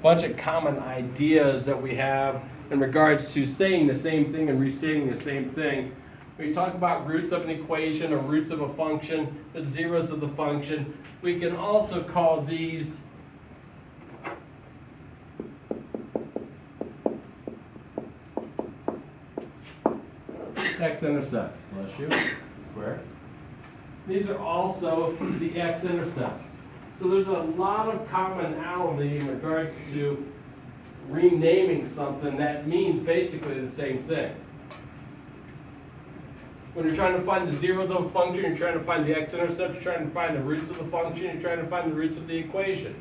bunch of common ideas that we have in regards to saying the same thing and restating the same thing. We talk about roots of an equation or roots of a function, the zeros of the function. We can also call these x-intercepts. Bless you. Square. These are also the x-intercepts. So there's a lot of commonality in regards to renaming something that means basically the same thing. When you're trying to find the zeros of a function, you're trying to find the x-intercept, you're trying to find the roots of the function, you're trying to find the roots of the equation.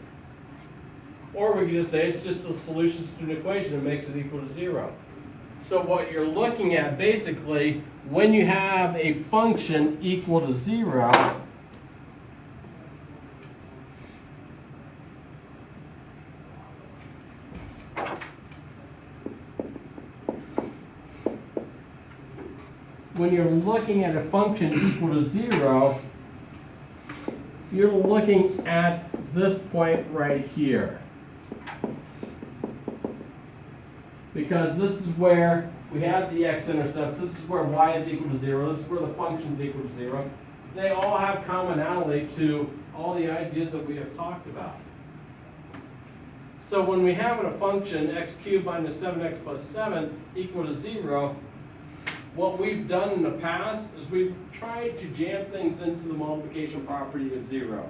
Or we can just say it's just the solutions to an equation that makes it equal to 0. So what you're looking at basically, when you have a function equal to 0, when you're looking at a function equal to 0, you're looking at this point right here. Because this is where we have the x-intercepts, this is where y is equal to 0, this is where the function is equal to 0. They all have commonality to all the ideas that we have talked about. So when we have a function x cubed minus 7x plus 7 equal to 0, what we've done in the past is we've tried to jam things into the multiplication property of 0,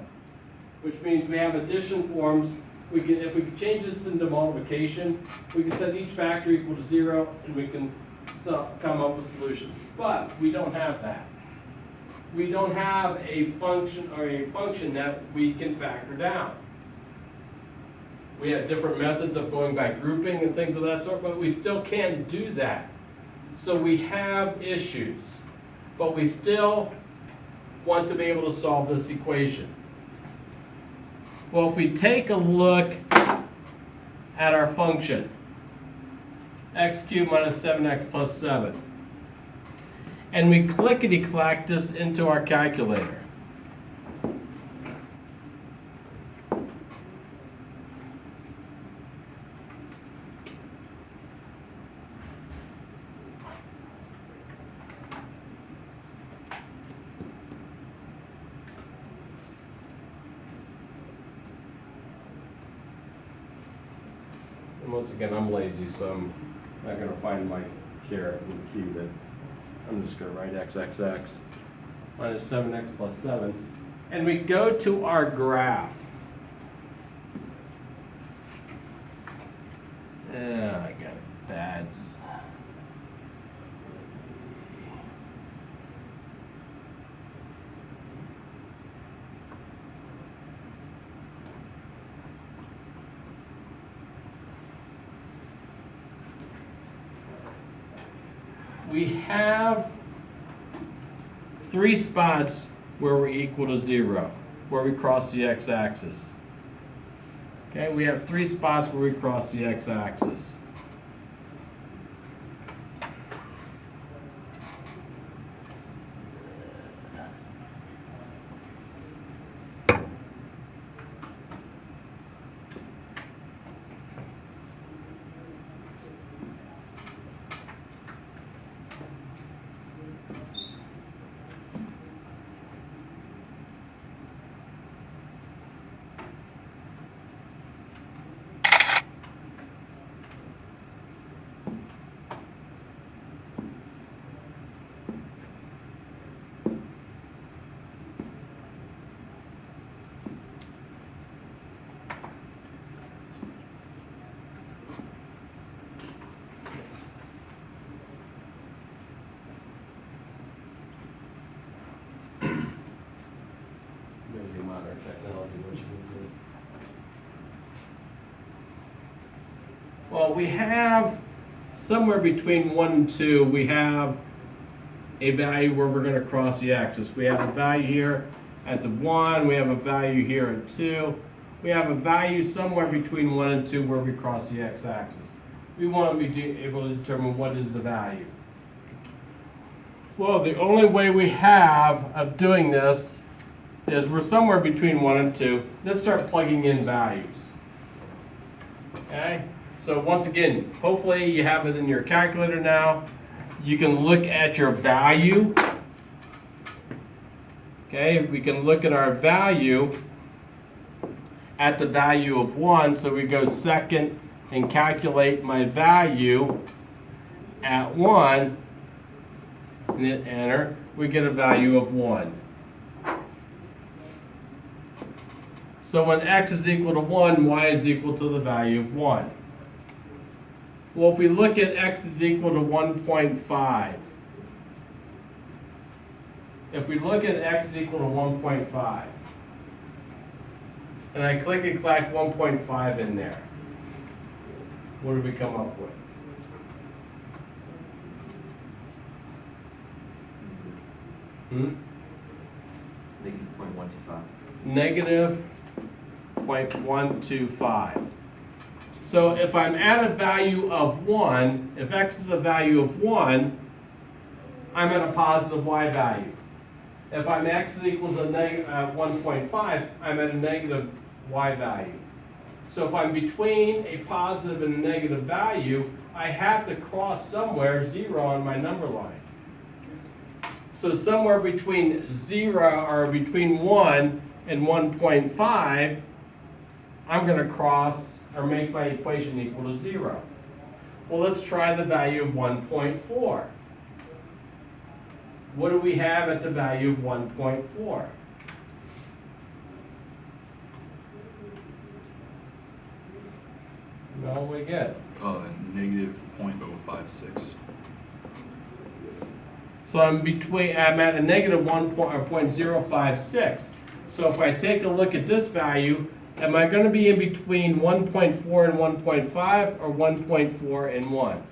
which means we have addition forms. If we could change this into multiplication, we can set each factor equal to 0, and we can come up with solutions. But we don't have that. We don't have a function that we can factor down. We have different methods of going by grouping and things of that sort, but we still can't do that. So we have issues, but we still want to be able to solve this equation. Well, if we take a look at our function, x cubed minus 7x plus 7, and we clickety-clack this into our calculator. Once again, I'm lazy, so I'm not going to find my caret and cube it. I'm just going to write xxx minus 7x plus 7. And we go to our graph. Yeah, I got it bad. We have 3 spots where we're equal to 0, where we cross the x-axis. Okay, we have 3 spots where we cross the x-axis. Modern technology, what you can do. Well, we have somewhere between 1 and 2, we have a value where we're going to cross the axis. We have a value here at the 1, we have a value here at 2, we have a value somewhere between 1 and 2 where we cross the x-axis. We want to be able to determine what is the value. Well, the only way we have of doing this is we're somewhere between 1 and 2. Let's start plugging in values. Okay, so once again, hopefully you have it in your calculator now. You can look at your value. Okay, we can look at our value at the value of 1. So we go second and calculate my value at 1, and hit enter. We get a value of 1. So when x is equal to 1, y is equal to the value of 1. Well, if we look at x is equal to 1.5, if we look at x is equal to 1.5, and I click and clack 1.5 in there, what do we come up with? Negative 0.125. Negative 0.125. So if I'm at a value of 1, if x is a value of 1, I'm at a positive y value. If I'm x is equals to 1.5, I'm at a negative y value. So if I'm between a positive and a negative value, I have to cross somewhere 0 on my number line. So somewhere between 0 or between 1 and 1.5, I'm going to cross or make my equation equal to 0. Well, let's try the value of 1.4. What do we have at the value of 1.4? No, we get. Negative 0.056. So I'm at a negative 0.056. So if I take a look at this value, am I going to be in between 1.4 and 1.5 or 1.4 and 1?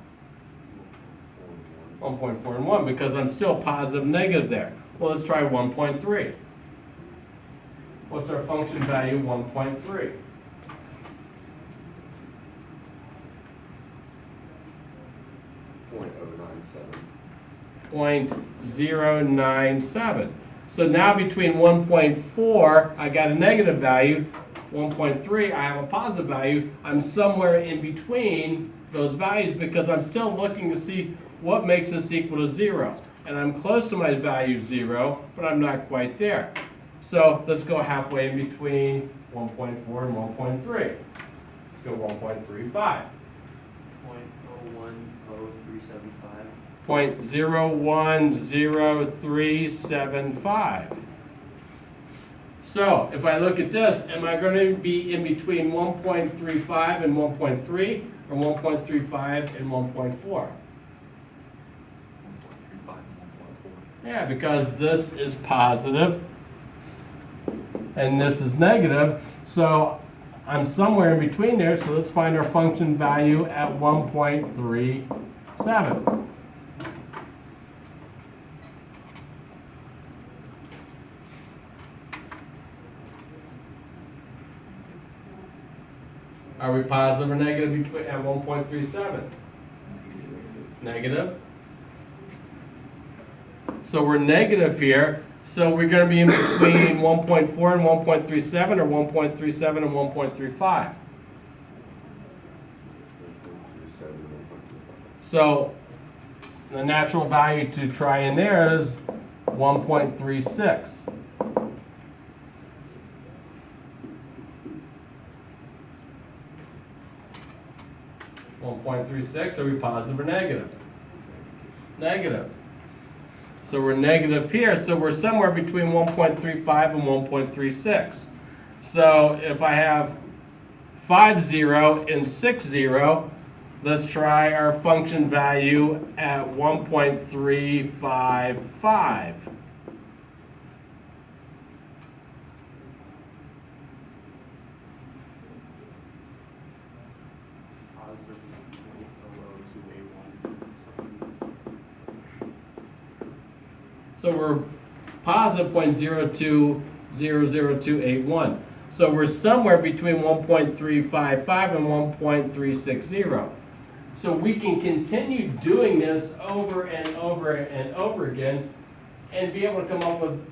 1.4 and 1, because I'm still positive negative there. Well, let's try 1.3. What's our function value 1.3? .097. So now between 1.4, I got a negative value. 1.3, I have a positive value. I'm somewhere in between those values because I'm still looking to see what makes this equal to 0. And I'm close to my value 0, but I'm not quite there. So let's go halfway in between 1.4 and 1.3. Let's go 1.35. 0.010375. So if I look at this, am I going to be in between 1.35 and 1.3 or 1.35 and 1.4? Yeah, because this is positive and this is negative. So I'm somewhere in between there. So let's find our function value at 1.37. Are we positive or negative at 1.37? Negative. So we're negative here. So we're going to be in between 1.4 and 1.37 or 1.37 and 1.35. So the natural value to try in there is 1.36. .36, are we positive or negative? Negative. So we're negative here, so we're somewhere between 1.35 and 1.36. So if I have 50 and 60, let's try our function value at 1.355. So we're positive 0.02000281. So we're somewhere between 1.355 and 1.360. So we can continue doing this over and over and over again and be able to come up with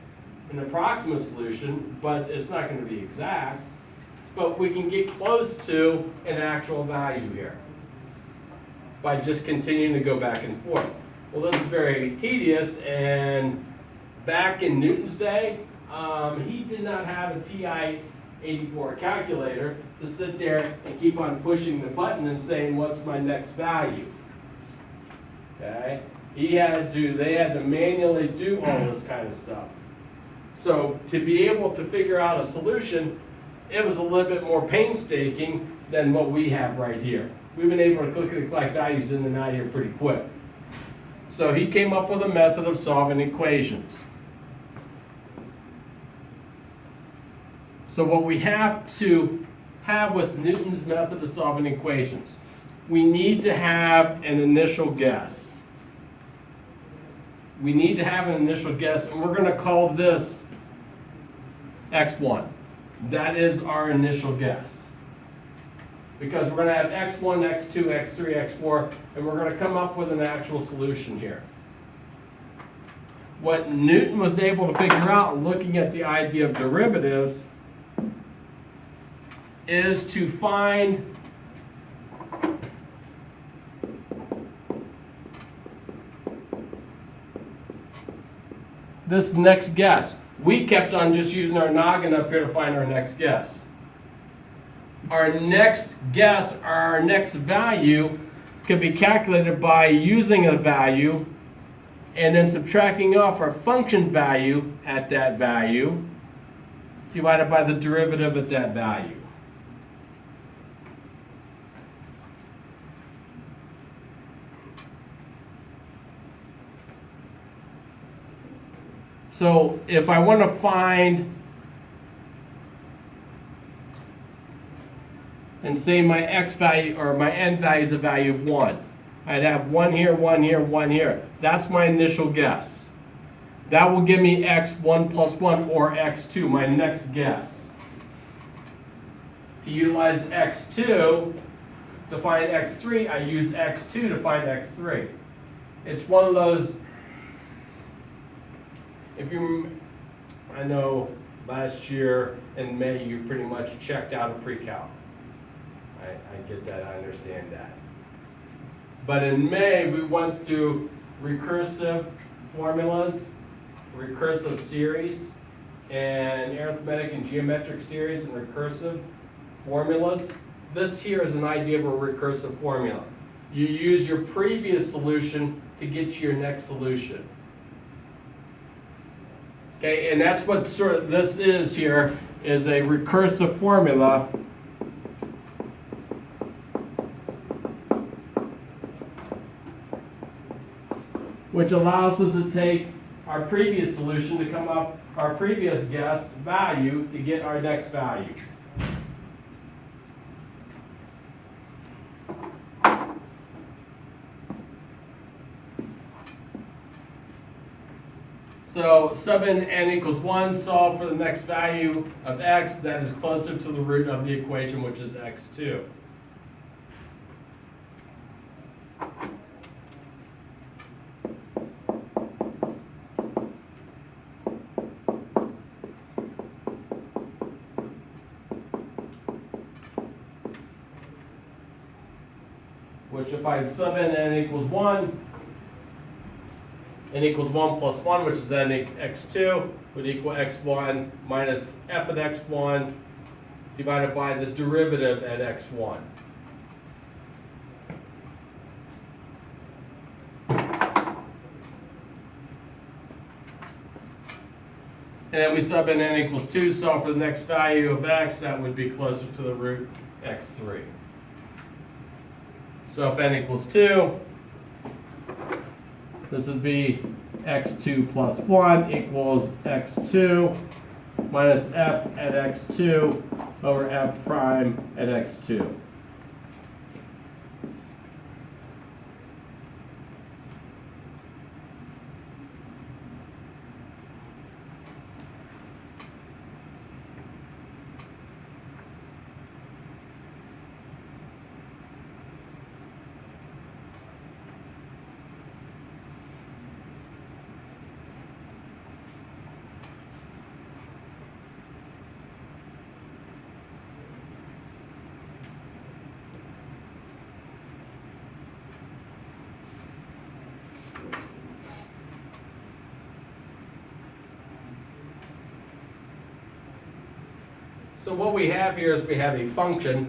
an approximate solution, but it's not going to be exact. but we can get close to an actual value here by just continuing to go back and forth. Well, this is very tedious, and back in Newton's day, he did not have a TI-84 calculator to sit there and keep on pushing the button and saying, what's my next value? Okay? They had to manually do all this kind of stuff. So to be able to figure out a solution, it was a little bit more painstaking than what we have right here. We've been able to quickly collect values in and out here pretty quick. So he came up with a method of solving equations. So what we have to have with Newton's method of solving equations, we need to have an initial guess. We need to have an initial guess, and we're going to call this x1. That is our initial guess. Because we're going to have x1, x2, x3, x4, and we're going to come up with an actual solution here. What Newton was able to figure out looking at the idea of derivatives is to find this next guess. We kept on just using our noggin up here to find our next guess. Our next guess, our next value, could be calculated by using a value and then subtracting off our function value at that value divided by the derivative at that value. So if I want to find, and say my x value or my n value is a value of 1. I'd have 1 here, 1 here, 1 here. That's my initial guess. That will give me x1 plus 1 or x2, my next guess. To utilize x2 to find x3, I use x2 to find x3. It's one of those, I know last year in May you pretty much checked out of pre-calc. I get that, I understand that. But in May we went through recursive formulas, recursive series, and arithmetic and geometric series and recursive formulas. This here is an idea of a recursive formula. You use your previous solution to get to your next solution. Okay, and that's what sort of this is here, is a recursive formula which allows us to take our previous solution to come up, our previous guess value to get our next value. So sub in n equals 1, solve for the next value of x that is closer to the root of the equation, which is x2. Which if I sub in n equals 1, n equals 1 plus 1, which is n x2, would equal x1 minus f at x1 divided by the derivative at x1. And then we sub in n equals 2, solve for the next value of x, that would be closer to the root x3. So if n equals 2, this would be x2 plus 1 equals x2 minus f at x2 over f prime at x2. So what we have here is we have a function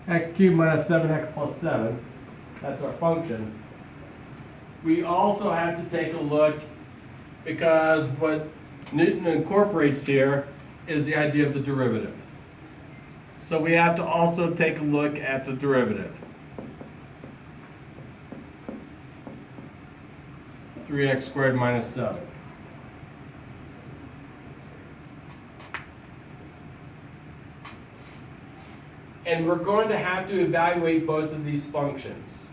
x cubed minus 7x plus 7. That's our function. We also have to take a look, because what Newton incorporates here is the idea of the derivative. So we have to also take a look at the derivative. 3x squared minus 7. And we're going to have to evaluate both of these functions.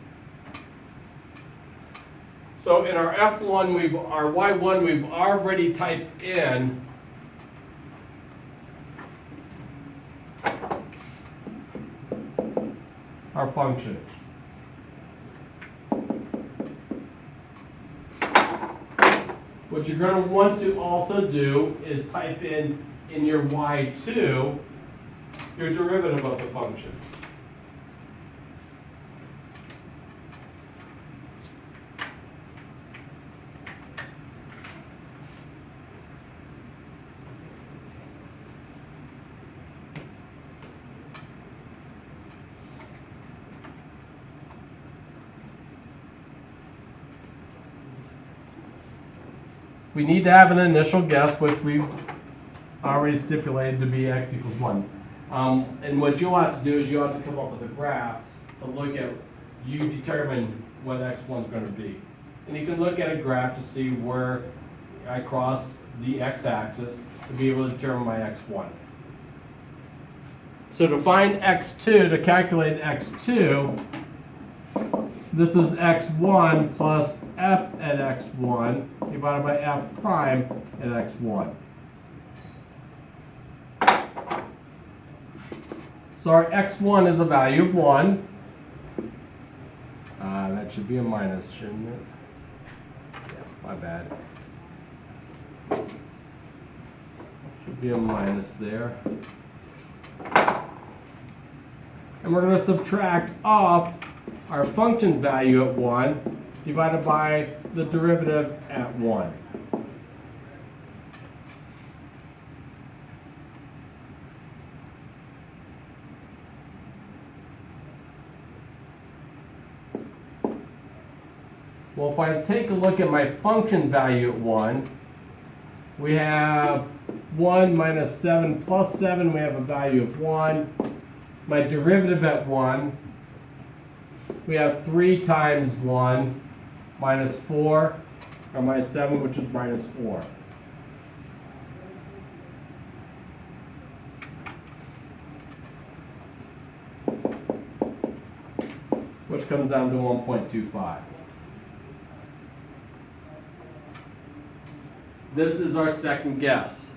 So in our F1, our Y1, we've already typed in our function. What you're going to want to also do is type in your Y2 your derivative of the function. We need to have an initial guess, which we've already stipulated to be x equals 1. And what you'll have to do is you'll have to come up with a graph to look at, you determine what x1 is going to be. And you can look at a graph to see where I cross the x-axis to be able to determine my x1. So to find x2, to calculate x2, this is x1 plus f at x1 divided by f prime at x1. So our x1 is a value of 1. That should be a minus, shouldn't it? Yeah, my bad. Should be a minus there. And we're going to subtract off our function value at 1 divided by the derivative at 1. Well, if I take a look at my function value at 1, we have 1 minus 7 plus 7, we have a value of 1. My derivative at 1, we have 3 times 1 minus 4, or minus 7, which is minus 4. Which comes down to 1.25. This is our second guess.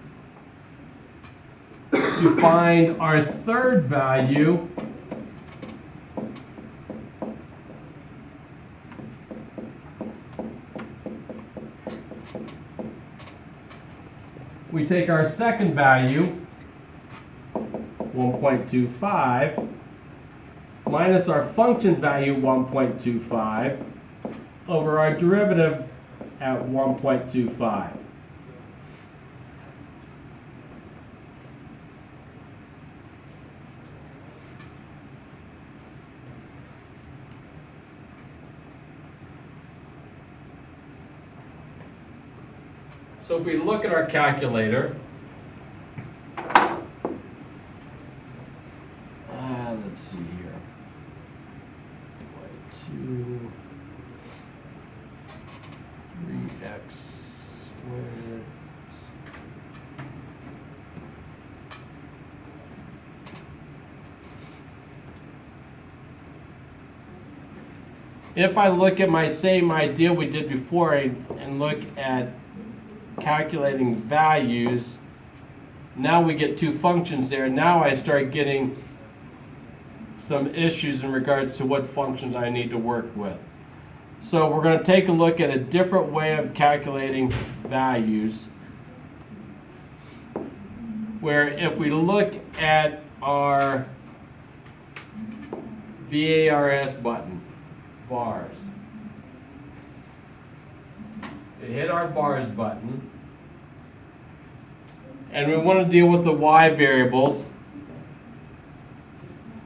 To find our third value, we take our second value, 1.25, minus our function value, 1.25, over our derivative at 1.25. So if we look at our calculator, let's see here, 2, 3x squared. If I look at my same idea we did before and look at calculating values, now we get two functions there. Now I start getting some issues in regards to what functions I need to work with. So we're going to take a look at a different way of calculating values, where if we look at our VARS button, VARS. We hit our VARS button. And we want to deal with the Y variables.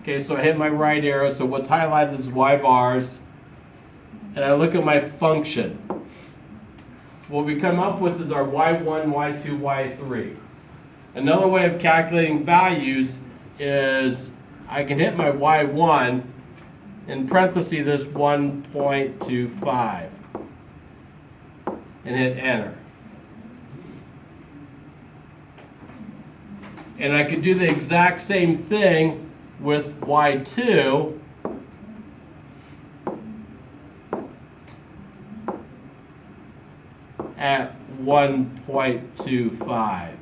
Okay, so I hit my right arrow, so what's highlighted is Y vars. And I look at my function. What we come up with is our Y1, Y2, Y3. Another way of calculating values is I can hit my Y1, in parentheses this 1.25, and hit enter. And I could do the exact same thing with Y2. At 1.25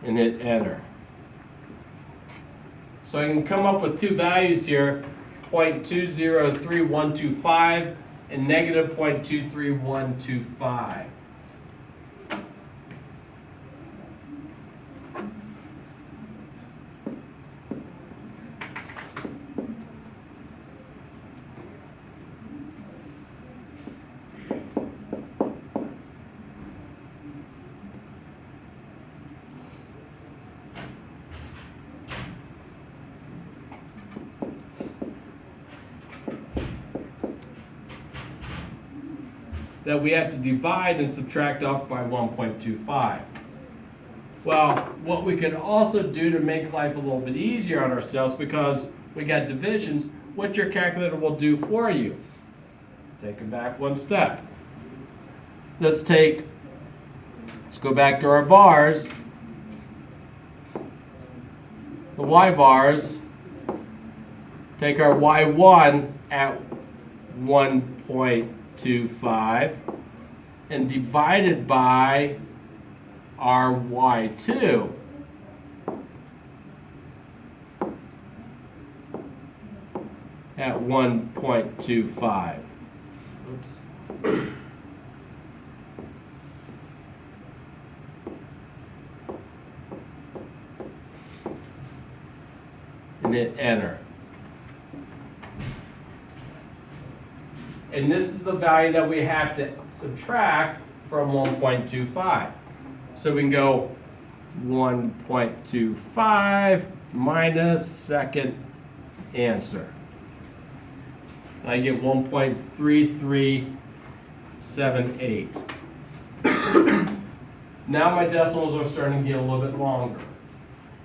and hit enter. So I can come up with two values here, 0.203125 and negative 0.23125. That we have to divide and subtract off by 1.25. Well, what we can also do to make life a little bit easier on ourselves, because we got divisions, what your calculator will do for you. Take it back one step. Let's go back to our vars. The Y vars. Take our Y1 at 1.25 and divide it by our Y2. At 1.25. Oops. And hit enter. And this is the value that we have to subtract from 1.25. So we can go 1.25 minus second answer. And I get 1.3378. Now my decimals are starting to get a little bit longer.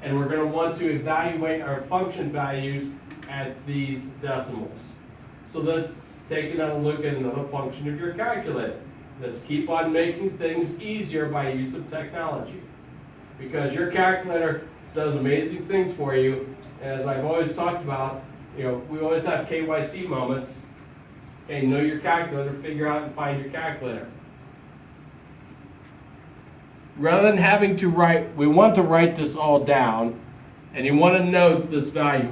And we're going to want to evaluate our function values at these decimals. So let's take another look at another function of your calculator. Let's keep on making things easier by use of technology. Because your calculator does amazing things for you. And as I've always talked about, we always have KYC moments. Okay, know your calculator, figure out and find your calculator. Rather than having to write, we want to write this all down. And you want to note this value,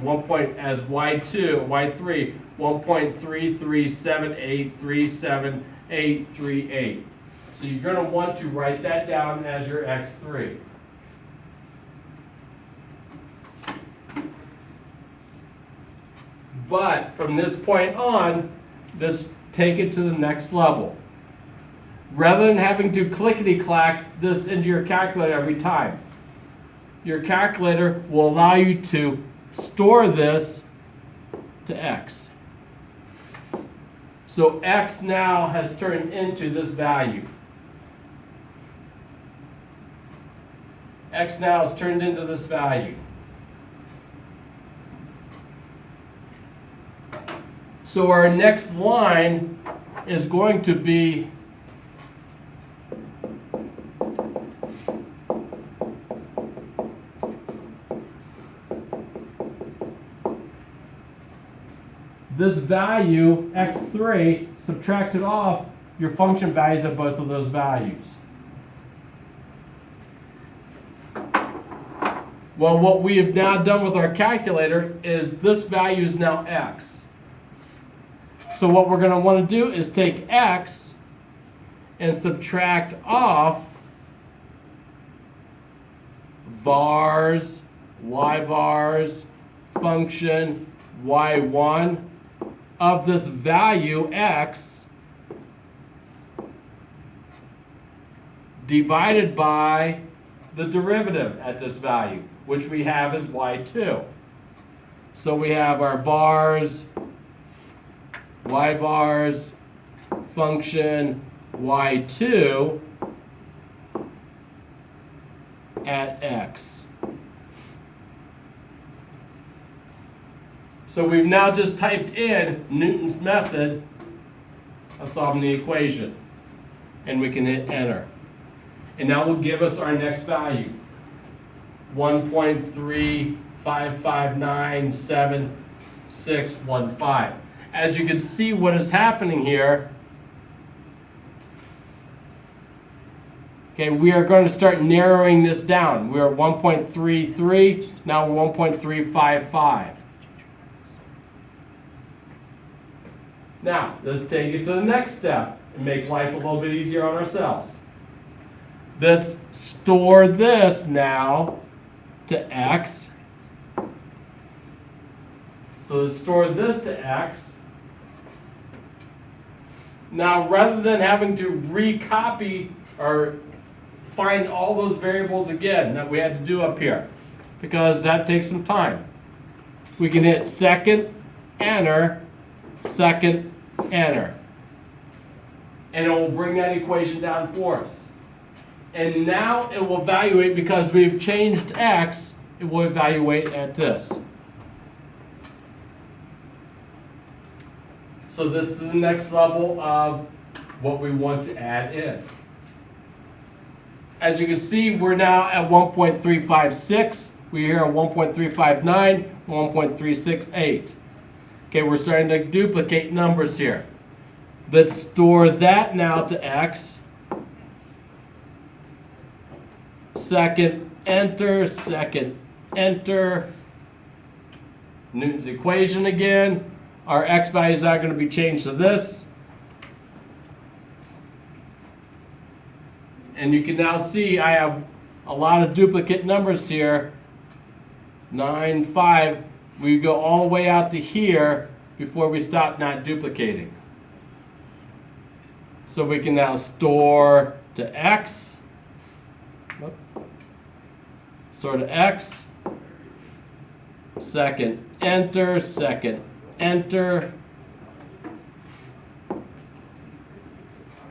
as Y2, Y3, 1.3378373838. So you're going to want to write that down as your X3. But from this point on, let's take it to the next level. Rather than having to clickety-clack this into your calculator every time, your calculator will allow you to store this to X. So X now has turned into this value. X now has turned into this value. So our next line is going to be this value, X3, subtracted off your function values of both of those values. Well, what we have now done with our calculator is this value is now X. So what we're going to want to do is take X and subtract off vars y vars function y1 of this value x divided by the derivative at this value, which we have as y2. So we have our vars, y vars function y2 at x. So we've now just typed in Newton's method of solving the equation, and we can hit enter. And that will give us our next value, 1.35597.615. As you can see what is happening here, okay, we are going to start narrowing this down. We are 1.33, now we're 1.355. Now, let's take it to the next step and make life a little bit easier on ourselves. Let's store this now to x. So let's store this to x. Now, rather than having to recopy or find all those variables again that we had to do up here, because that takes some time, we can hit second, enter, second, enter. And it will bring that equation down for us. And now it will evaluate, because we've changed x, it will evaluate at this. So this is the next level of what we want to add in. As you can see, we're now at 1.356. We're here at 1.359, 1.368. Okay, we're starting to duplicate numbers here. Let's store that now to x. Second, enter, second, enter. Newton's equation again. Our x value is not going to be changed to this. And you can now see I have a lot of duplicate numbers here. 9, 5. We go all the way out to here before we stop not duplicating. So we can now store to x. Store to x. Second, enter, second, enter.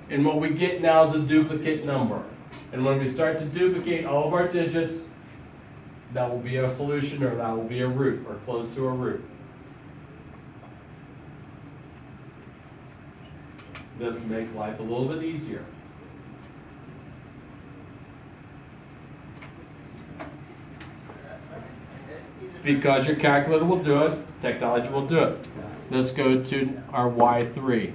And what we get now is a duplicate number. And when we start to duplicate all of our digits, that will be a solution, or that will be a root, or close to a root. This makes life a little bit easier. Because your calculator will do it, technology will do it. Let's go to our y3.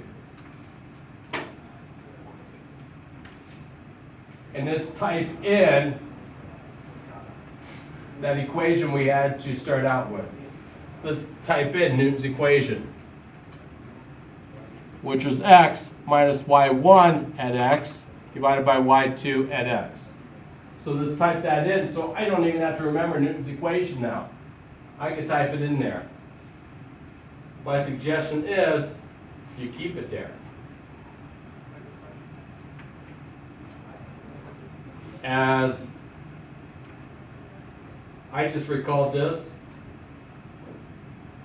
And let's type in that equation we had to start out with. Let's type in Newton's equation, which was x minus y1 at x divided by y2 at x. So let's type that in, so I don't even have to remember Newton's equation now. I can type it in there. My suggestion is you keep it there. As I just recalled this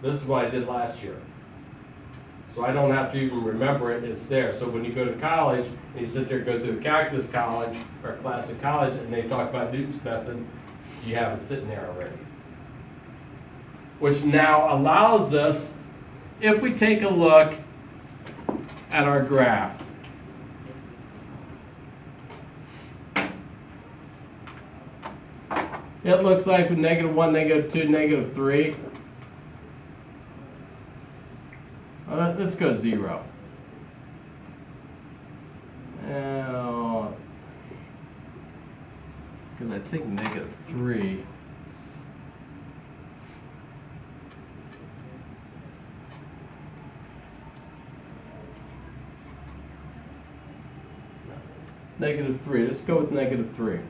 is what I did last year. So I don't have to even remember it, it's there. So when you go to college and you sit there and go through calculus college or classic college and they talk about Newton's method, you have it sitting there already. Which now allows us, if we take a look at our graph, it looks like with -1, -2, -3. Let's go 0. Now, because I think -3. -3. Let's go with -3.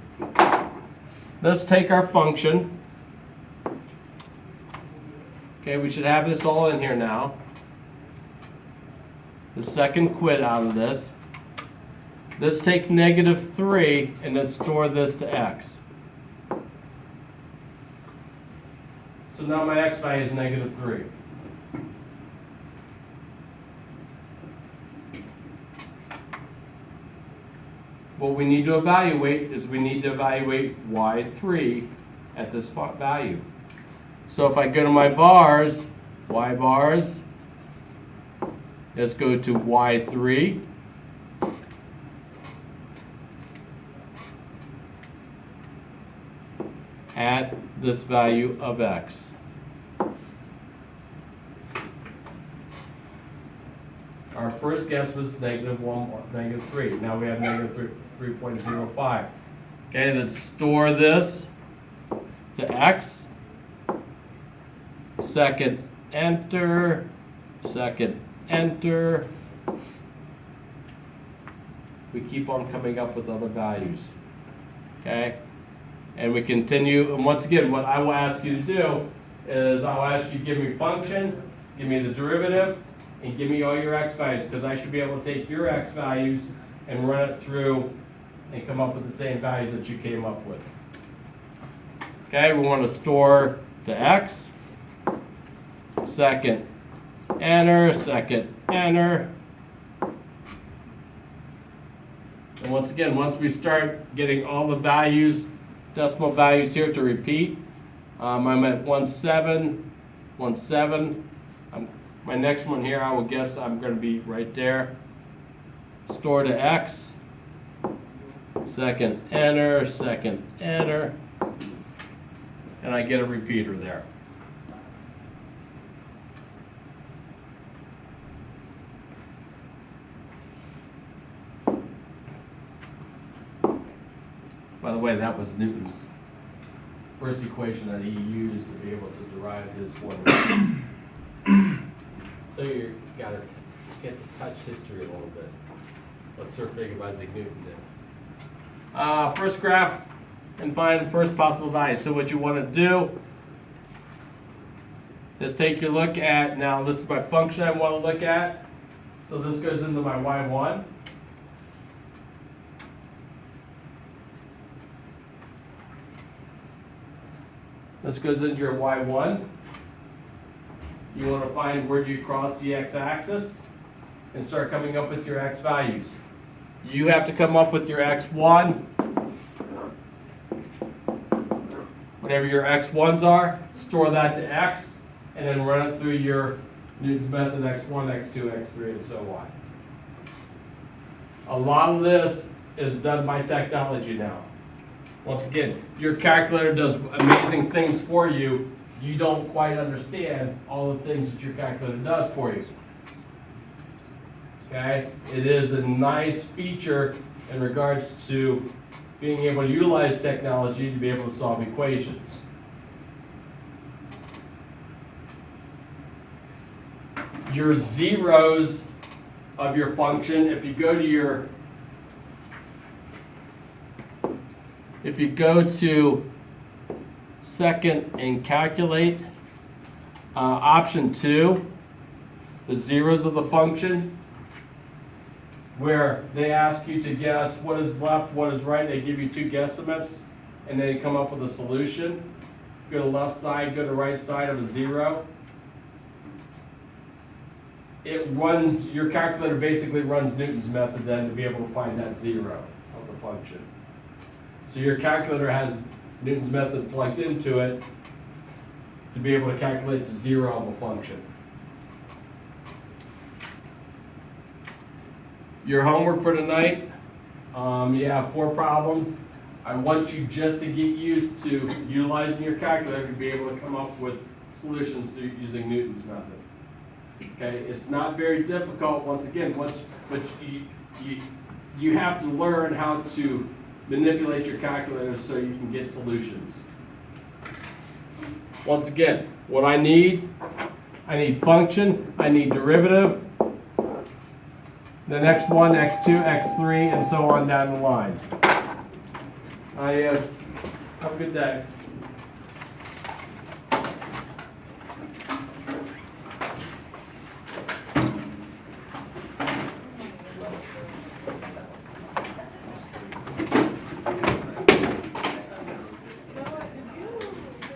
Let's take our function Okay, we should have this all in here now. The second quit out of this. Let's take -3 and then store this to x. So now my x value is -3. What we need to evaluate is we need to evaluate y3 at this value. So if I go to my vars, y vars, let's go to y3. At this value of x. Our first guess was -1 or -3. Now we have -3.05. Okay, let's store this to x. Second enter. Second enter. We keep on coming up with other values. Okay? And we continue, and once again, what I will ask you to do is I'll ask you to give me function, give me the derivative, and give me all your x values, because I should be able to take your x values and run it through and come up with the same values that you came up with. Okay, we want to store the x. Second enter, second enter. And once again, once we start getting all the values, decimal values here to repeat. I'm at 1717. My next one here, I will guess I'm going to be right there. Store to x. Second enter, second enter. And I get a repeater there. By the way, that was Newton's first equation that he used to be able to derive his formula. So you got to get to touch history a little bit. What Sir Figure by Isaac Newton did. First graph and find first possible value. So what you want to do is take your look at, now this is my function I want to look at. So this goes into my y1. This goes into your y1. You want to find where you cross the x-axis and start coming up with your x values. You have to come up with your x1. Whatever your x1s are, store that to x, and then run it through your Newton's method x1, x2, x3, and so on. A lot of this is done by technology now. Once again, your calculator does amazing things for you. You don't quite understand all the things that your calculator does for you. Okay? It is a nice feature in regards to being able to utilize technology to be able to solve equations. Your zeros of your function, if you go to second and calculate, option 2, the zeros of the function, where they ask you to guess what is left, what is right. They give you 2 guesstimates, and then you come up with a solution. Go to left side, go to right side of a 0. It runs, your calculator basically runs Newton's method then to be able to find that 0 of the function. So your calculator has Newton's method plugged into it to be able to calculate the 0 of a function. Your homework for tonight, you have 4 problems. I want you just to get used to utilizing your calculator to be able to come up with solutions through using Newton's method. Okay, it's not very difficult. Once again, but you have to learn how to manipulate your calculator so you can get solutions. Once again, what I need function, I need derivative, the next one, x2, x3, and so on down the line. Yes, have a good day.